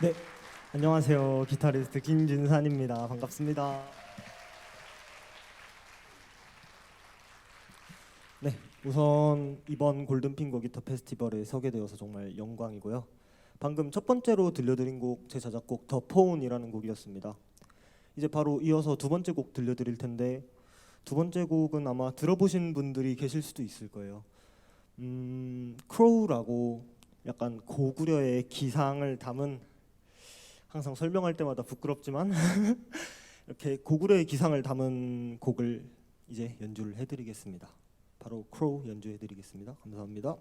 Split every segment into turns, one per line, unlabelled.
네, 안녕하세요. 기타리스트 김진산입니다. 반갑습니다. 네, 우선 이번 골든핑거 기타 페스티벌에 서게 되어서 정말 영광이고요. 방금 첫 번째로 들려드린 곡 제 자작곡 더 폰이라는 곡이었습니다. 이제 바로 이어서 두 번째 곡 들려드릴 텐데 두 번째 곡은 아마 들어보신 분들이 계실 수도 있을 거예요. 크로우라고 약간 고구려의 기상을 담은, 항상 설명할 때마다 부끄럽지만 이렇게 고구려의 기상을 담은 곡을 이제 연주를 해드리겠습니다. 바로 크로우 연주해드리겠습니다. 감사합니다.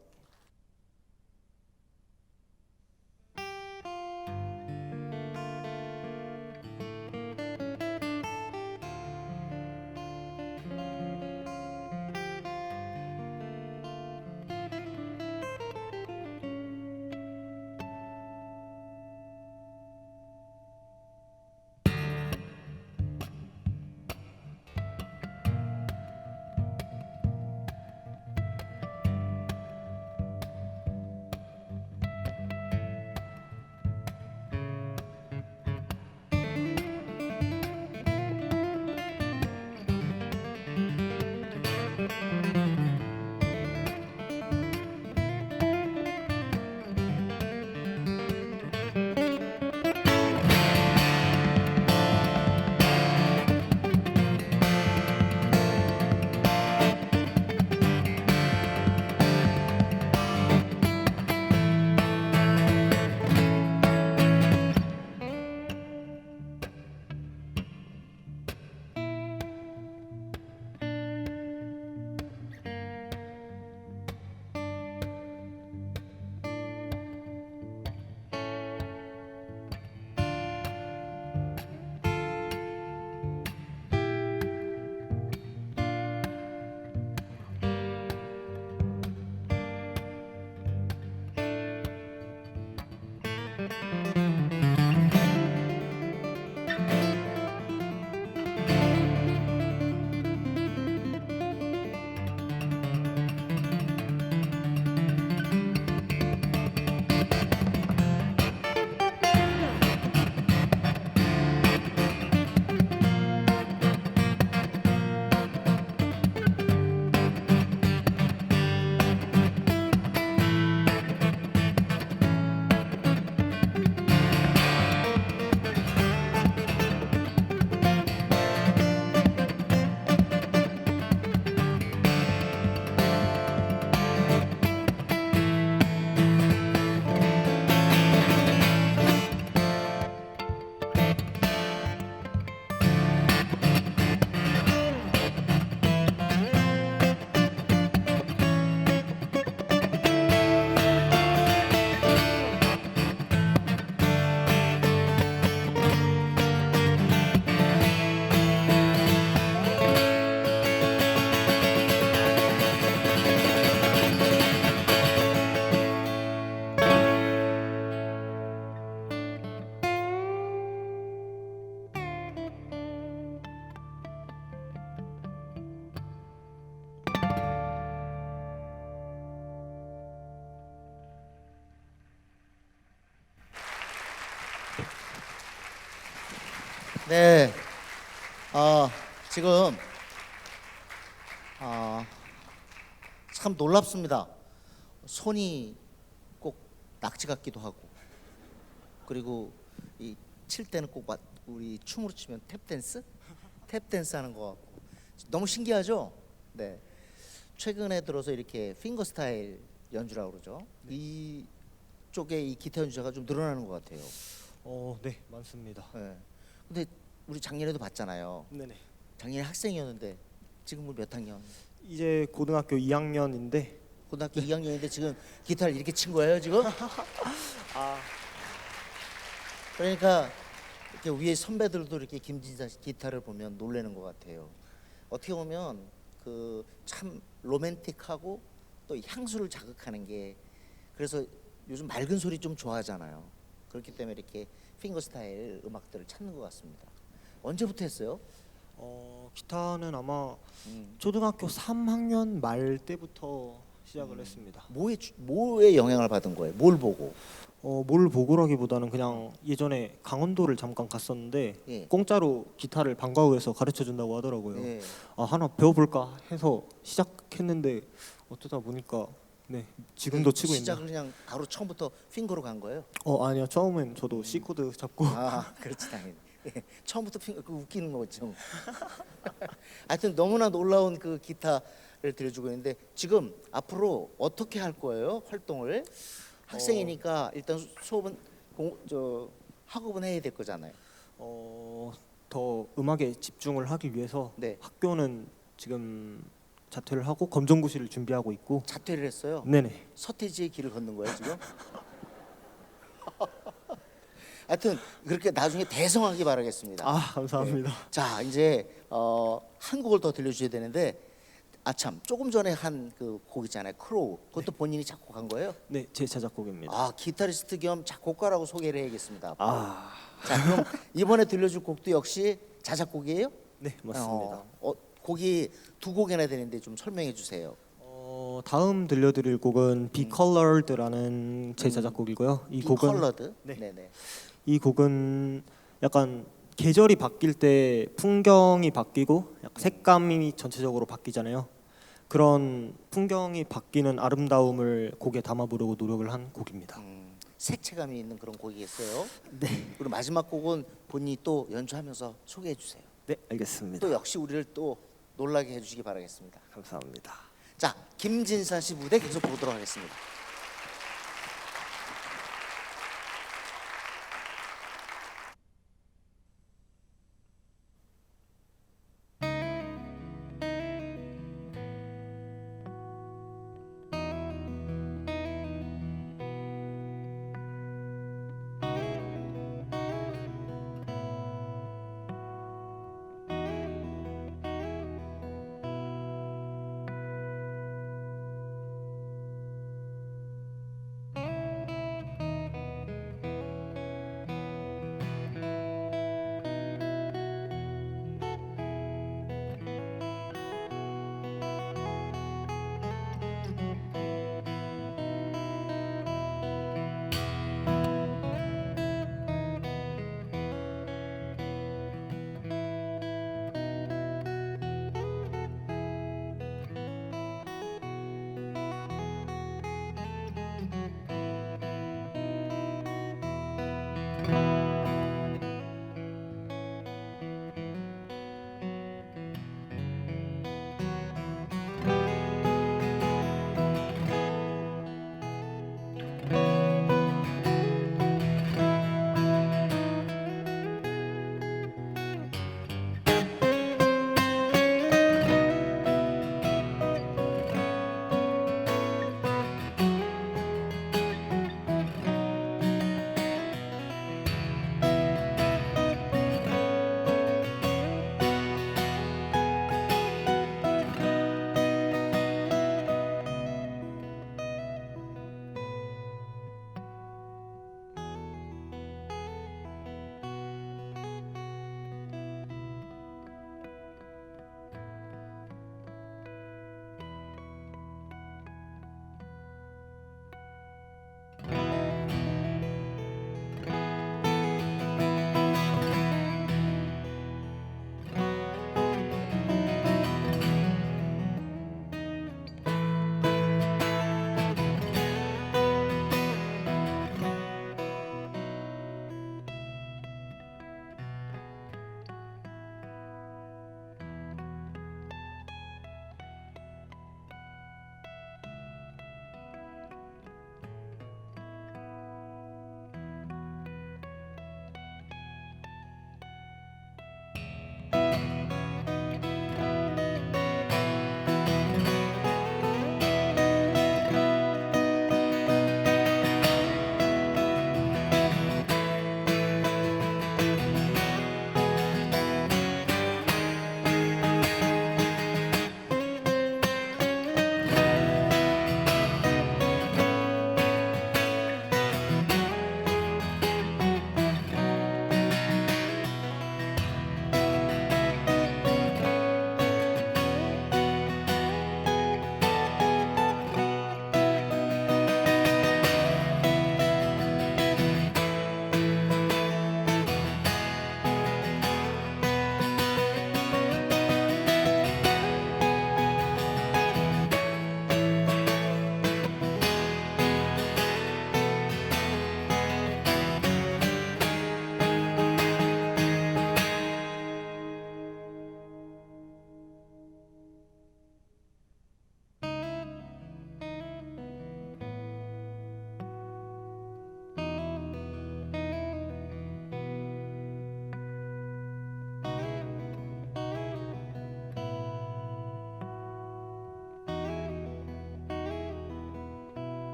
네, 지금 어, 참 놀랍습니다. 손이 꼭 낙지 같기도 하고, 그리고 이 칠 때는 꼭 우리 춤으로 치면 탭 댄스 하는 것 같고 너무 신기하죠? 네, 최근에 들어서 이렇게 핑거 스타일 연주라고 그러죠. 이 쪽에 이 기타 연주자가 좀 늘어나는 것 같아요.
네, 많습니다.
네. 근데 우리 작년에도 봤잖아요.
네네.
작년에 학생이었는데 지금은 몇 학년?
이제 고등학교 2학년인데
고등학교 2학년인데 지금 기타를 이렇게 친 거예요 지금?
아,
그러니까 이렇게 위에 선배들도 이렇게 김진사 씨 기타를 보면 놀라는 것 같아요. 어떻게 보면 그 참 로맨틱하고 또 향수를 자극하는 게, 그래서 요즘 맑은 소리 좀 좋아하잖아요. 그렇기 때문에 이렇게 핑거 스타일 음악들을 찾는 것 같습니다. 언제부터 했어요?
기타는 아마
음.
초등학교 3학년 말 때부터 시작을 했습니다.
뭐에 영향을 받은 거예요? 뭘 보고?
뭘 보고라기보다는 그냥 예전에 강원도를 잠깐 갔었는데
예.
공짜로 기타를 방과후에서 가르쳐 준다고 하더라고요.
예.
아 하나 배워볼까 해서 시작했는데 어쩌다 보니까 네 지금도 치고 있네요.
시작을 그냥 바로 처음부터 핑거로 간 거예요?
아니요 처음엔 저도 C 코드 잡고
아, 그렇지 당연히. 예. 처음부터 그 웃기는 거죠. 하여튼 너무나 놀라운 그 기타를 들려주고 있는데 지금 앞으로 어떻게 할 거예요? 활동을 학생이니까 일단 수업은 학업은 해야 될 거잖아요.
더 음악에 집중을 하기 위해서
네.
학교는 지금 자퇴를 하고 검정고시를 준비하고 있고
자퇴를 했어요.
네네
서태지의 길을 걷는 거예요 지금. 하여튼 그렇게 나중에 대성하기 바라겠습니다.
감사합니다.
자 이제 한 곡을 더 들려주셔야 되는데 참 조금 전에 한 그 곡 있잖아요. 크로우. 그것도 본인이 작곡한 거예요?
네 제 자작곡입니다.
아 기타리스트 겸 작곡가라고 소개를 해야겠습니다.
아
자 그럼 이번에 들려줄 곡도 역시 자작곡이에요?
네 맞습니다.
곡이 두 곡이나 되는데 좀 설명해 주세요.
다음 들려드릴 곡은 Be Colored라는 제 자작곡이고요. 이 곡은
컬러드.
네.
네네.
이 곡은 약간 계절이 바뀔 때 풍경이 바뀌고 약간 색감이 전체적으로 바뀌잖아요. 그런 풍경이 바뀌는 아름다움을 곡에 담아 보려고 노력을 한 곡입니다.
색채감이 있는 그런 곡이겠어요.
네,
그리고 마지막 곡은 본인이 또 연주하면서 소개해 주세요.
네 알겠습니다.
또 역시 우리를 또 놀라게 해주시기 바라겠습니다.
감사합니다.
자 김진선 씨 무대 계속 보도록 하겠습니다.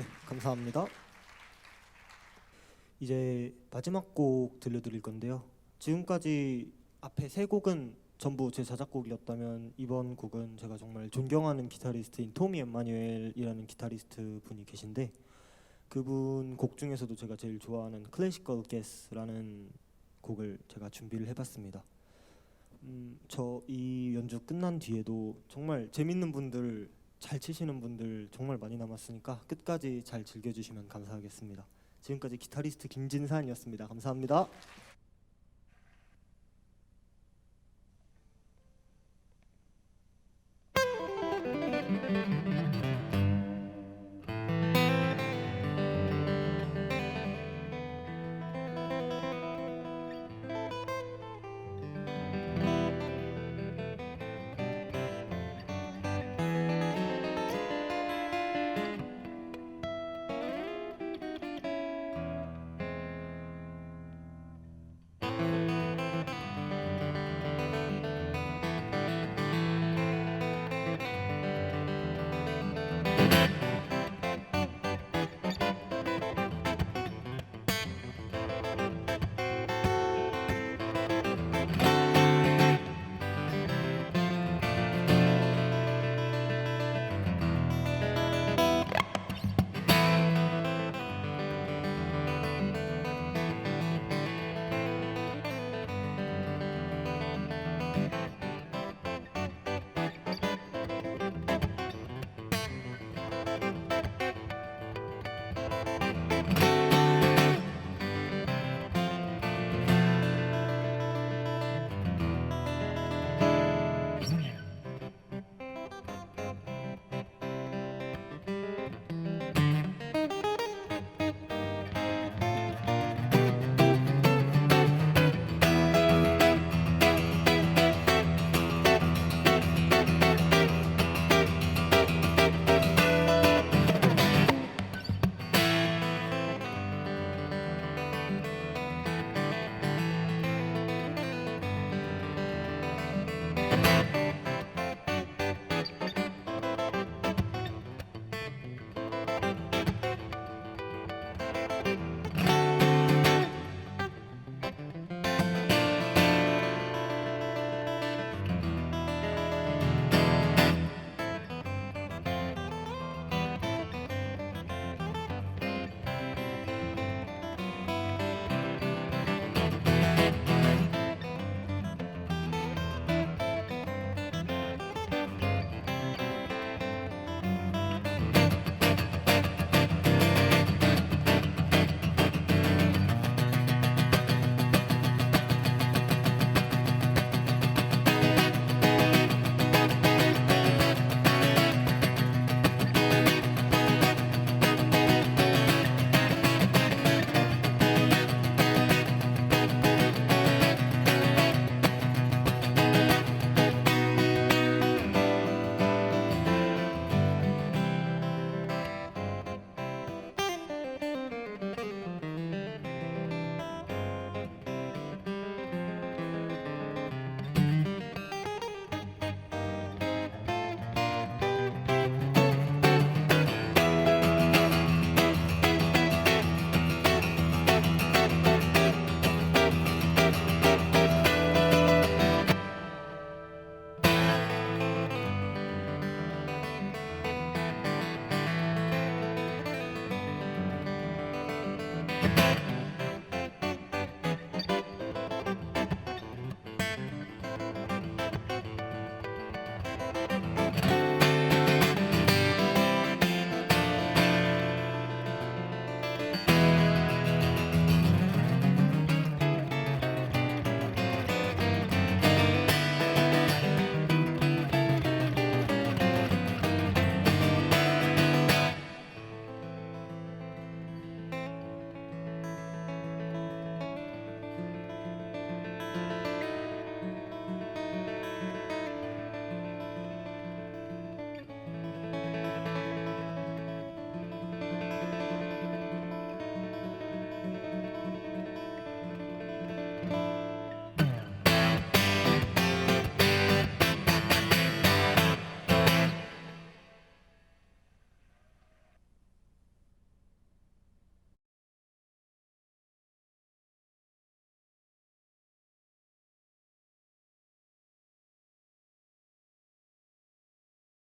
네, 감사합니다. 이제 마지막 곡 들려드릴 건데요. 지금까지 앞에 세 곡은 전부 제 자작곡이었다면 이번 곡은 제가 정말 존경하는 기타리스트인 토미 엠마뉴엘이라는 기타리스트 분이 계신데 그분 곡 중에서도 제가 제일 좋아하는 클래시컬 게스라는 곡을 제가 준비를 해봤습니다. 저 이 연주 끝난 뒤에도 정말 재밌는 분들, 잘 치시는 분들 정말 많이 남았으니까 끝까지 잘 즐겨주시면 감사하겠습니다. 지금까지 기타리스트 김진산이었습니다. 감사합니다.